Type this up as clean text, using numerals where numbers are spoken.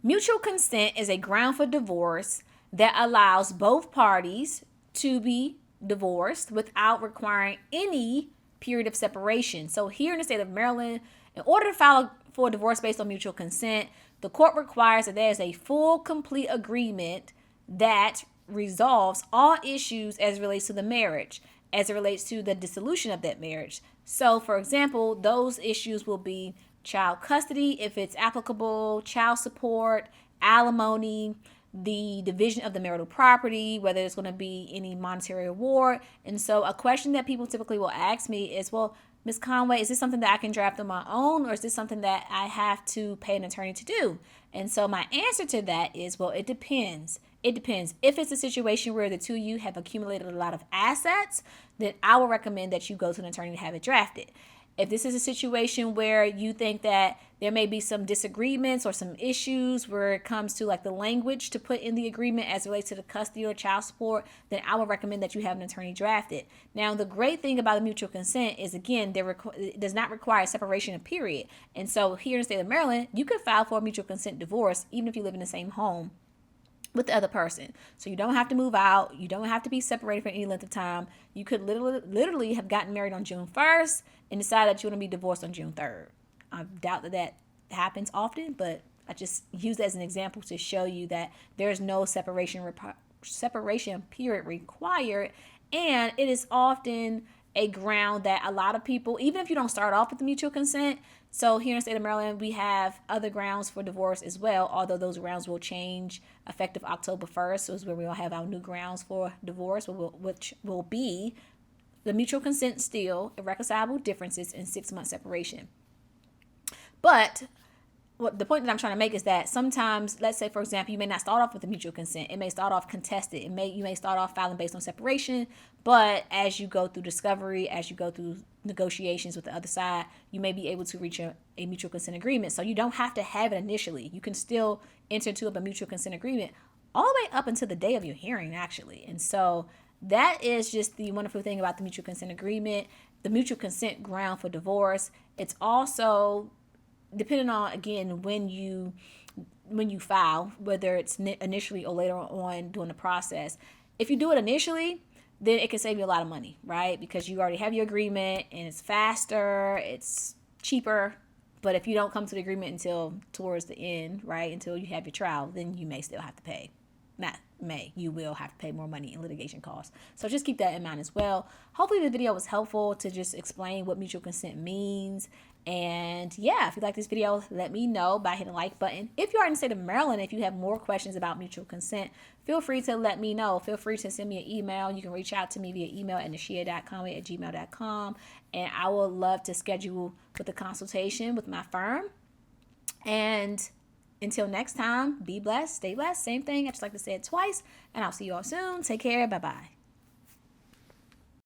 Mutual consent is a ground for divorce that allows both parties to be divorced without requiring any period of separation. So here in the state of Maryland, in order to file for a divorce based on mutual consent, the court requires that there is a full, complete agreement that resolves all issues as it relates to the marriage, as it relates to the dissolution of that marriage. So, for example, those issues will be child custody, if it's applicable, child support, alimony, the division of the marital property, whether there's going to be any monetary award. And so a question that people typically will ask me is, well, Ms. Conway, is this something that I can draft on my own, or is this something that I have to pay an attorney to do? And so my answer to that is, well, it depends. It depends. If it's a situation where the two of you have accumulated a lot of assets, then I will recommend that you go to an attorney to have it drafted. If this is a situation where you think that there may be some disagreements or some issues where it comes to like the language to put in the agreement as it relates to the custody or child support, then I would recommend that you have an attorney draft it. Now, the great thing about the mutual consent is, again, it does not require separation of period. And so here in the state of Maryland, you could file for a mutual consent divorce even if you live in the same home with the other person. So you don't have to move out. You don't have to be separated for any length of time. You could literally have gotten married on June 1st and decide that you want to be divorced on June 3rd. I doubt that happens often, but I just use that as an example to show you that there's no separation period required. And it is often a ground that a lot of people, even if you don't start off with the mutual consent, so here in the state of Maryland, we have other grounds for divorce as well, although those grounds will change effective October 1st. So is where we'll have our new grounds for divorce, which will be the mutual consent still, irreconcilable differences, and 6-month separation. But the point that I'm trying to make is that sometimes, let's say, for example, you may not start off with a mutual consent. It may start off contested. You may start off filing based on separation, but as you go through discovery, as you go through negotiations with the other side, you may be able to reach a mutual consent agreement. So you don't have to have it initially. You can still enter into a mutual consent agreement all the way up until the day of your hearing, actually. And so that is just the wonderful thing about the mutual consent agreement, the mutual consent ground for divorce. It's also depending on, again, when you file, whether it's initially or later on during the process. If you do it initially, then it can save you a lot of money, right? Because you already have your agreement and it's faster, it's cheaper. But if you don't come to the agreement until towards the end, right, until you have your trial, then you may still have to pay. You will have to pay more money in litigation costs. So just keep that in mind as well. Hopefully the video was helpful to just explain what mutual consent means. And yeah, if you like this video, let me know by hitting the like button. If you are in the state of Maryland, if you have more questions about mutual consent, feel free to let me know. Feel free to send me an email. You can reach out to me via email at nashia.conway@gmail.com. And I would love to schedule with a consultation with my firm. And until next time, be blessed, stay blessed. Same thing. I just like to say it twice. And I'll see you all soon. Take care. Bye-bye.